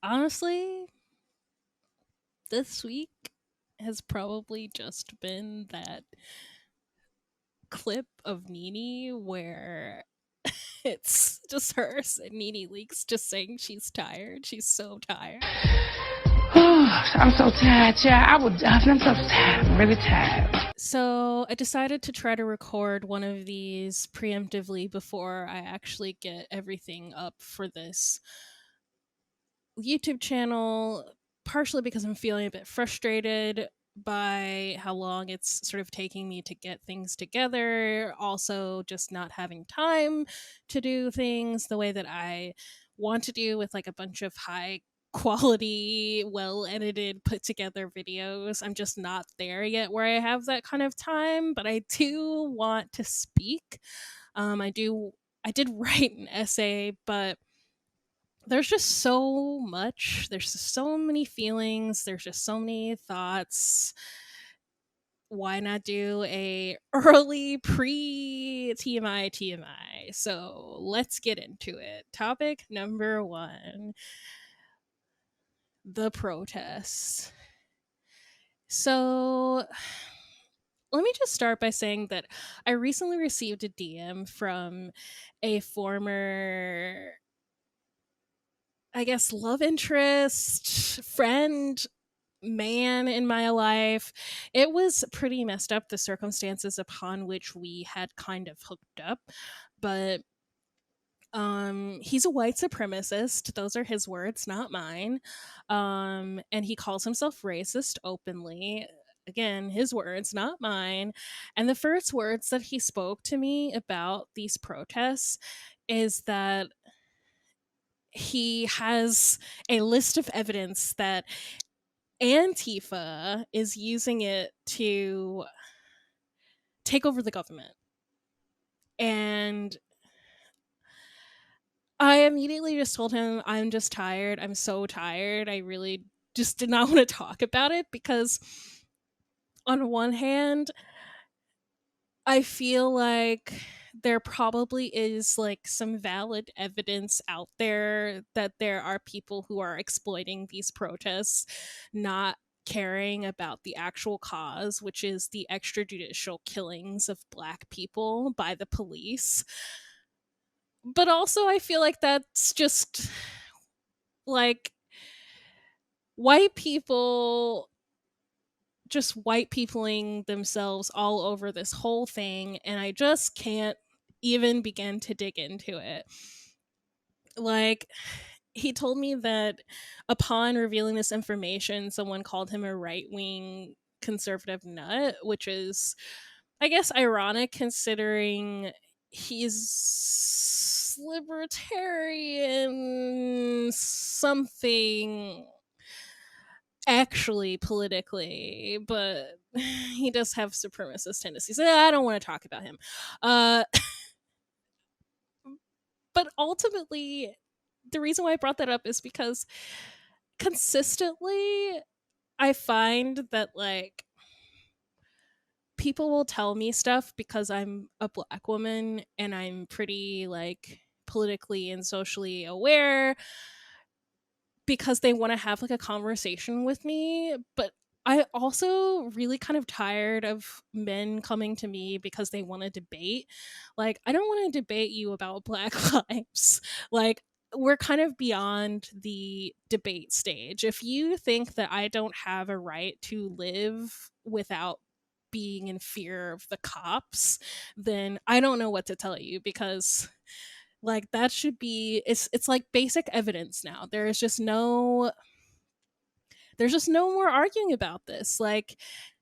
Honestly, this week has probably just been that clip of Nene where it's just her and Nene Leaks just saying she's tired. She's so tired. I'm so tired, child. I'm so tired. I'm really tired. So I decided to try to record one of these preemptively before I actually get everything up for this YouTube channel, partially because I'm feeling a bit frustrated by how long it's sort of taking me to get things together, also just not having time to do things the way that I want to do with like a bunch of high quality, well edited, put together videos. I'm just not there yet where I have that kind of time, but I do want to speak. I did write an essay, but there's just so much. There's just so many feelings. There's just so many thoughts. Why not do a early pre TMI? So let's get into it. Topic number 1, the protests. So let me just start by saying that I recently received a DM from a former, I guess, love interest, friend, man in my life. It was pretty messed up, the circumstances upon which we had kind of hooked up, but he's a white supremacist. Those are his words, not mine. And he calls himself racist openly. Again, his words, not mine. And the first words that he spoke to me about these protests is that he has a list of evidence that Antifa is using it to take over the government. And I immediately just told him, I'm just tired. I'm so tired. I really just did not want to talk about it because, on one hand, I feel like there probably is like some valid evidence out there that there are people who are exploiting these protests, not caring about the actual cause, which is the extrajudicial killings of Black people by the police. But also, I feel like that's just like white people just white peopling themselves all over this whole thing, and I just can't even begin to dig into it. Like, he told me that upon revealing this information, someone called him a right wing conservative nut, which is, I guess, ironic considering he's libertarian something actually politically, but he does have supremacist tendencies. I don't want to talk about him. Uh, but ultimately, the reason why I brought that up is because consistently I find that like people will tell me stuff because I'm a Black woman and I'm pretty like politically and socially aware because they want to have like a conversation with me, but I also really kind of tired of men coming to me because they want to debate. Like, I don't want to debate you about Black lives. Like, we're kind of beyond the debate stage. If you think that I don't have a right to live without being in fear of the cops, then I don't know what to tell you because like that should be it's like basic evidence now. There's just no more arguing about this. Like,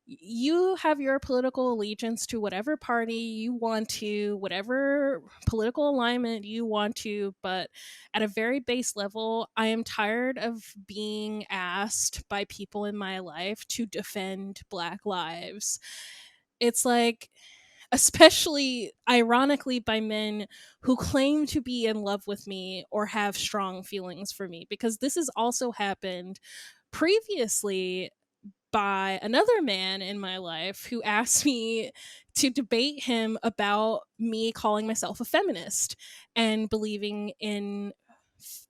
you have your political allegiance to whatever party you want to, whatever political alignment you want to, but at a very base level, I am tired of being asked by people in my life to defend Black lives. It's like, especially ironically by men who claim to be in love with me or have strong feelings for me, because this has also happened previously by another man in my life who asked me to debate him about me calling myself a feminist and believing in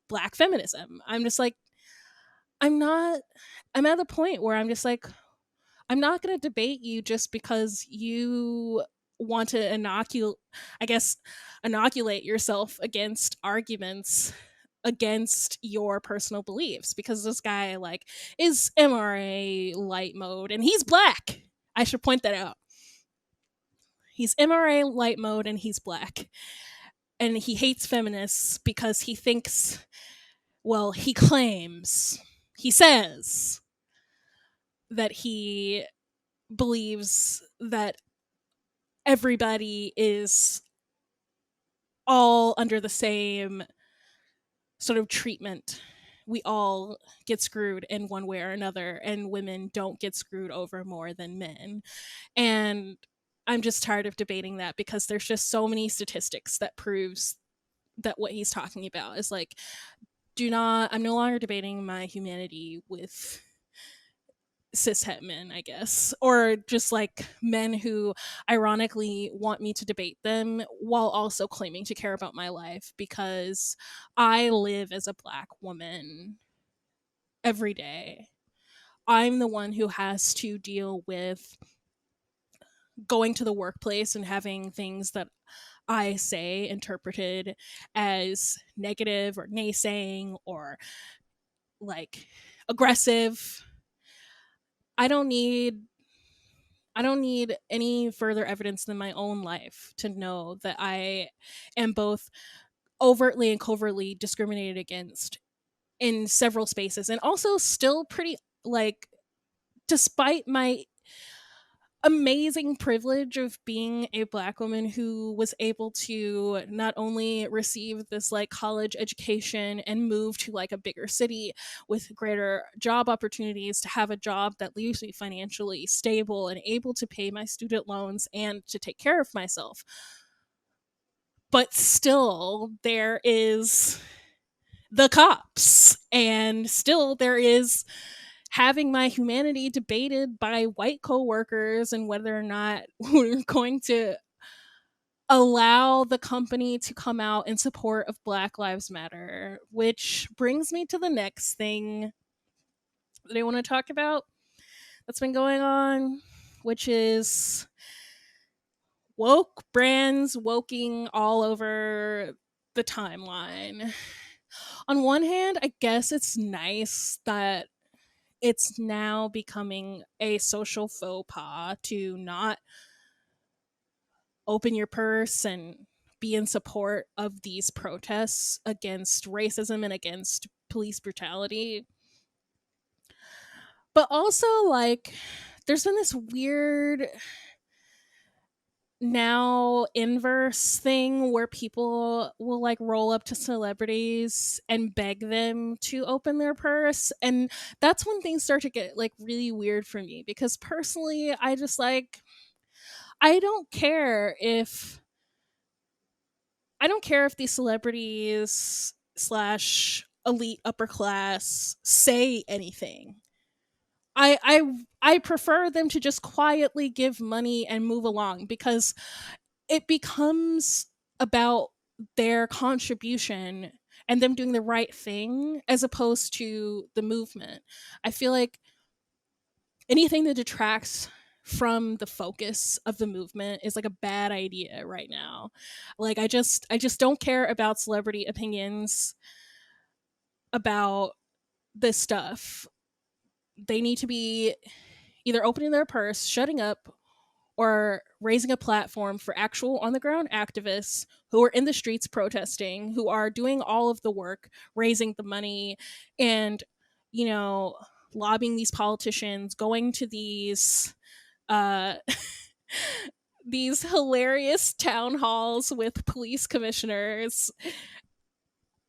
Black feminism. I'm just like, I'm at the point where I'm just like, I'm not going to debate you just because you want to I guess, inoculate yourself against arguments against your personal beliefs, because this guy like is MRA light mode and he's black. I should point that out. He's MRA light mode and he's black. And he hates feminists because he thinks, well, he claims, he says that he believes that everybody is all under the same sort of treatment. We all get screwed in one way or another, and women don't get screwed over more than men. And I'm just tired of debating that, because there's just so many statistics that proves that what he's talking about is like, I'm no longer debating my humanity with cishet men, I guess, or just like men who ironically want me to debate them while also claiming to care about my life, because I live as a black woman every day. I'm the one who has to deal with going to the workplace and having things that I say interpreted as negative or naysaying or like aggressive. I don't need I don't need any further evidence than my own life to know that I am both overtly and covertly discriminated against in several spaces, and also still pretty like, despite my amazing privilege of being a black woman who was able to not only receive this like college education and move to like a bigger city with greater job opportunities, to have a job that leaves me financially stable and able to pay my student loans and to take care of myself, but still there is the cops, and still there is having my humanity debated by white coworkers, and whether or not we're going to allow the company to come out in support of Black Lives Matter. Which brings me to the next thing that I want to talk about that's been going on, which is woke brands woking all over the timeline. On one hand, I guess it's nice that it's now becoming a social faux pas to not open your purse and be in support of these protests against racism and against police brutality. But also, like, there's been this weird now inverse thing where people will like roll up to celebrities and beg them to open their purse, and that's when things start to get like really weird for me, because personally I just like, I don't care if these celebrities slash elite upper class say anything. I prefer them to just quietly give money and move along, because it becomes about their contribution and them doing the right thing as opposed to the movement. I feel like anything that detracts from the focus of the movement is like a bad idea right now. Like I just don't care about celebrity opinions about this stuff. They need to be either opening their purse, shutting up, or raising a platform for actual on the ground activists who are in the streets protesting, who are doing all of the work, raising the money, and, you know, lobbying these politicians, going to uh, these hilarious town halls with police commissioners.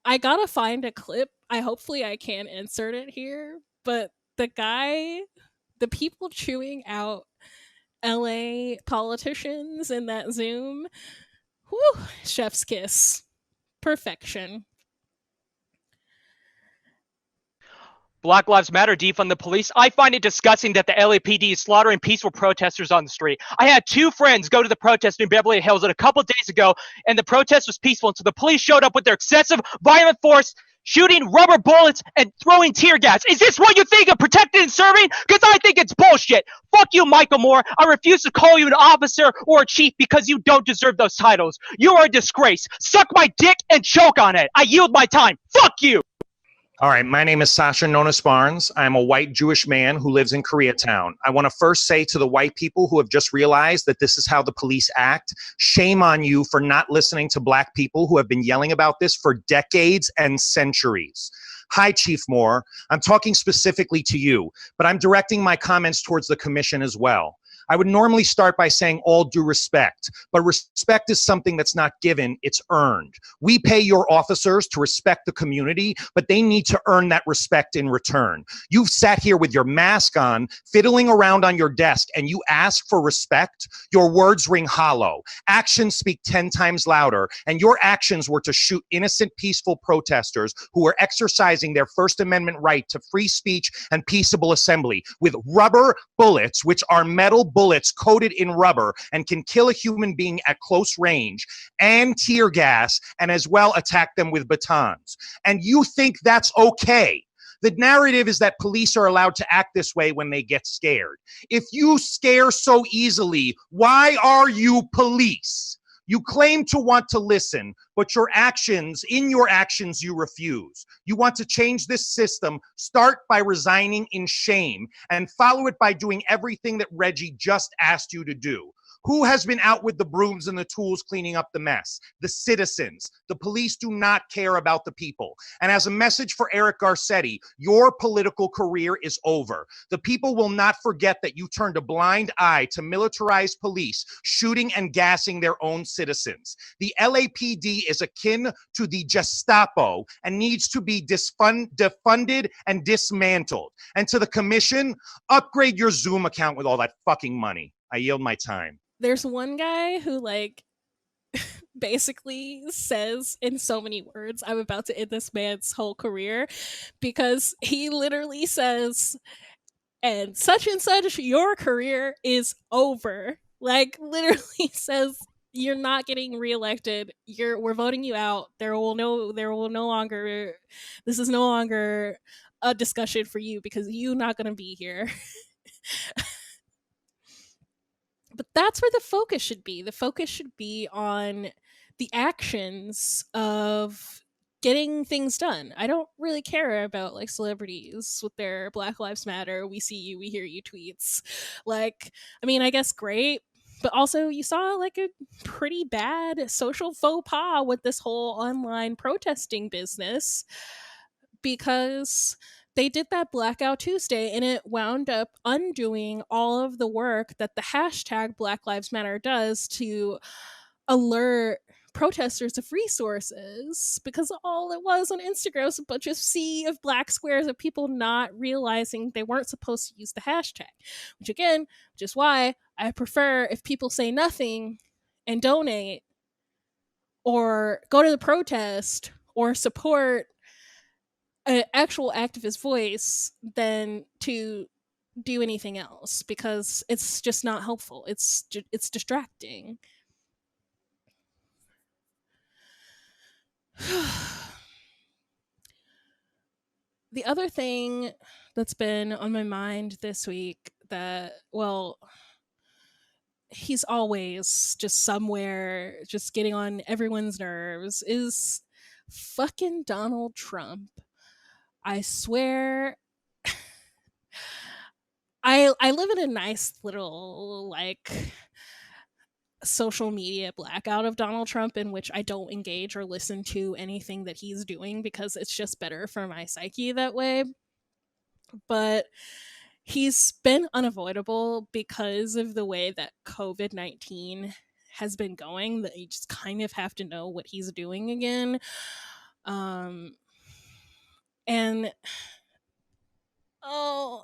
I gotta find a clip. Hopefully I can insert it here, but the people chewing out LA politicians in that Zoom. Whew, chef's kiss. Perfection. Black Lives Matter, defund the police. I find it disgusting that the LAPD is slaughtering peaceful protesters on the street. I had two friends go to the protest in Beverly Hills a couple of days ago, and the protest was peaceful. And so the police showed up with their excessive violent force shooting rubber bullets and throwing tear gas. Is this what you think of protecting and serving? Because I think it's bullshit. Fuck you, Michael Moore. I refuse to call you an officer or a chief because you don't deserve those titles. You are a disgrace. Suck my dick and choke on it. I yield my time. Fuck you. All right, my name is Sasha Nonis Barnes. I'm a white Jewish man who lives in Koreatown. I want to first say to the white people who have just realized that this is how the police act, shame on you for not listening to black people who have been yelling about this for decades and centuries. Hi, Chief Moore. I'm talking specifically to you, but I'm directing my comments towards the commission as well. I would normally start by saying all due respect, but respect is something that's not given, it's earned. We pay your officers to respect the community, but they need to earn that respect in return. You've sat here with your mask on, fiddling around on your desk, and you ask for respect. Your words ring hollow. Actions speak 10 times louder, and your actions were to shoot innocent, peaceful protesters who were exercising their First Amendment right to free speech and peaceable assembly with rubber bullets, which are metal bullets coated in rubber and can kill a human being at close range, and tear gas, and as well attack them with batons. And you think that's okay. The narrative is that police are allowed to act this way when they get scared. If you scare so easily, why are you police? You claim to want to listen, but in your actions, you refuse. You want to change this system. Start by resigning in shame and follow it by doing everything that Reggie just asked you to do. Who has been out with the brooms and the tools cleaning up the mess? The citizens. The police do not care about the people. And as a message for Eric Garcetti, your political career is over. The people will not forget that you turned a blind eye to militarized police shooting and gassing their own citizens. The LAPD is akin to the Gestapo and needs to be defunded and dismantled. And to the commission, upgrade your Zoom account with all that fucking money. I yield my time. There's one guy who basically says in so many words, I'm about to end this man's whole career, because he literally says, and such, your career is over. Literally says, you're not getting reelected. We're voting you out. There will no longer, this is no longer a discussion for you because you're not going to be here. But that's where the focus should be. The focus should be on the actions of getting things done. I don't really care about celebrities with their Black Lives Matter, we see you, we hear you tweets. I guess great, but also you saw a pretty bad social faux pas with this whole online protesting business, because they did that Blackout Tuesday and it wound up undoing all of the work that the hashtag Black Lives Matter does to alert protesters of resources, because all it was on Instagram was a bunch of sea of black squares of people not realizing they weren't supposed to use the hashtag, which is why I prefer if people say nothing and donate or go to the protest or support an actual activist voice than to do anything else, because it's just not helpful. It's distracting. The other thing that's been on my mind this week that, well, he's always just somewhere just getting on everyone's nerves, is fucking Donald Trump. I swear, I live in a nice little social media blackout of Donald Trump, in which I don't engage or listen to anything that he's doing because it's just better for my psyche that way. But he's been unavoidable because of the way that COVID-19 has been going, that you just kind of have to know what he's doing again. And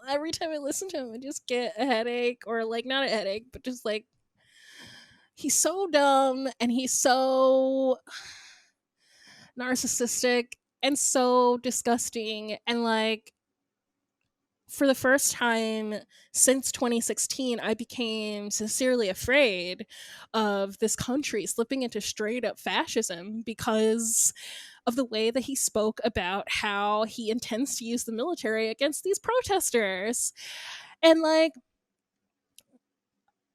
every time I listen to him, I just get a headache, or not a headache, but just he's so dumb and he's so narcissistic and so disgusting, and for the first time since 2016, I became sincerely afraid of this country slipping into straight up fascism because of the way that he spoke about how he intends to use the military against these protesters. And like,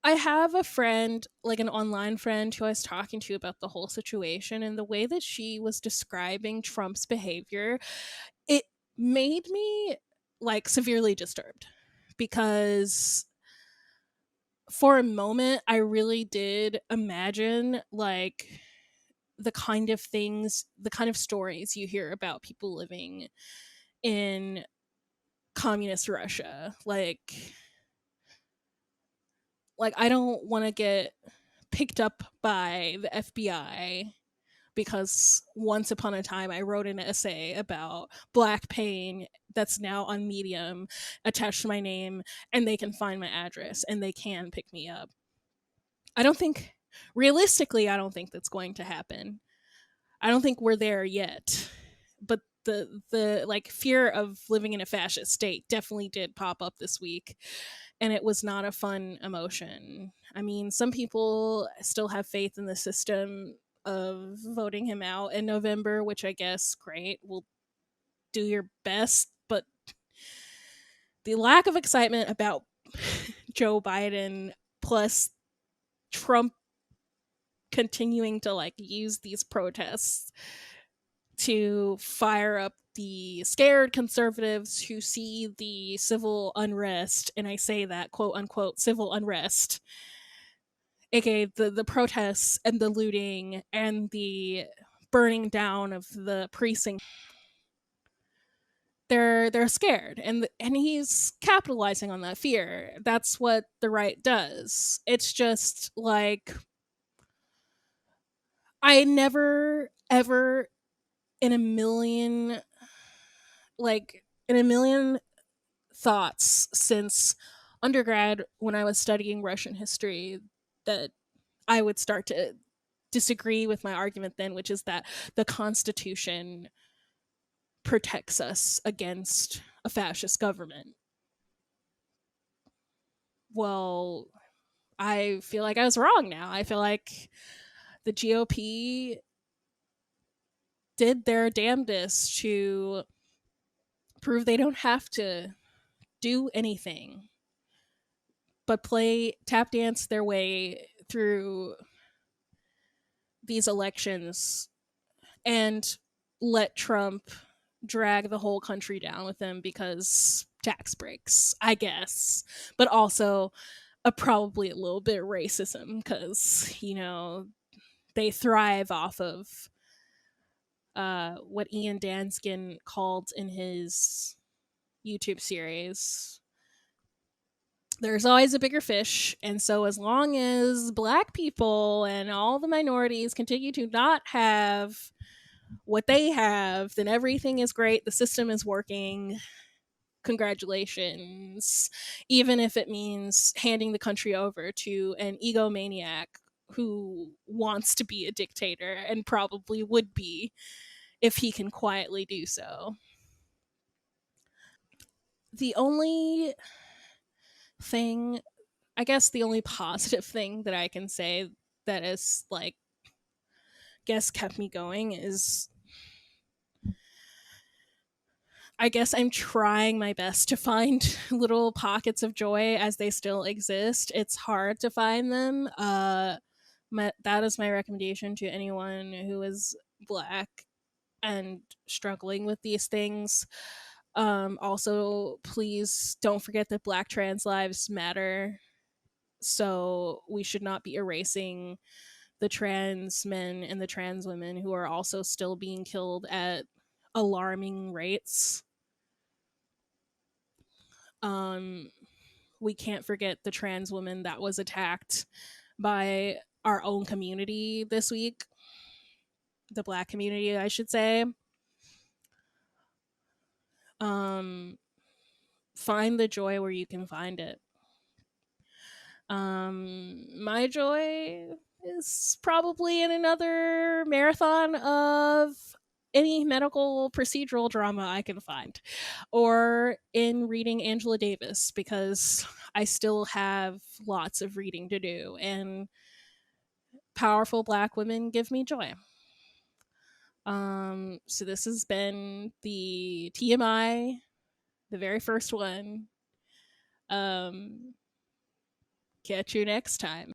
I have a friend, like an online friend, who I was talking to about the whole situation, and the way that she was describing Trump's behavior, it made me like severely disturbed because for a moment I really did imagine like the kind of stories you hear about people living in communist Russia. Like I don't want to get picked up by the FBI because once upon a time I wrote an essay about black pain that's now on Medium attached to my name, and they can find my address and they can pick me up. I don't think realistically I don't think that's going to happen. I don't think we're there yet. But the like fear of living in a fascist state definitely did pop up this week, and it was not a fun emotion. I mean, some people still have faith in the system of voting him out in November, which I guess great. We'll do your best, but the lack of excitement about Joe Biden plus Trump continuing to like use these protests to fire up the scared conservatives who see the civil unrest, and I say that quote unquote civil unrest, aka the protests and the looting and the burning down of the precinct. They're scared, and he's capitalizing on that fear. That's what the right does. It's just like I never ever in a million in a million thoughts since undergrad when I was studying Russian history that I would start to disagree with my argument then, which is that the Constitution protects us against a fascist government. Well, I feel like I was wrong now. I feel like the GOP did their damnedest to prove they don't have to do anything but play tap dance their way through these elections and let Trump drag the whole country down with him because tax breaks, I guess, but also probably a little bit of racism because they thrive off of what Ian Danskin called in his YouTube series. There's always a bigger fish, and so as long as black people and all the minorities continue to not have what they have, then everything is great. The system is working. Congratulations. Even if it means handing the country over to an egomaniac who wants to be a dictator and probably would be if he can quietly do so. The only thing, I guess the only positive thing that I can say that is like guess kept me going is I guess I'm trying my best to find little pockets of joy as they still exist. It's hard to find them. That is my recommendation to anyone who is black and struggling with these things. Also, please don't forget that black trans lives matter. So we should not be erasing the trans men and the trans women who are also still being killed at alarming rates. Um, we can't forget the trans woman that was attacked by our own community this week, the black community, I should say. Um, find the joy where you can find it. My joy is probably in another marathon of any medical procedural drama I can find, or in reading Angela Davis, because I still have lots of reading to do, and powerful Black women give me joy. So this has been the TMI, the very first one. Catch you next time.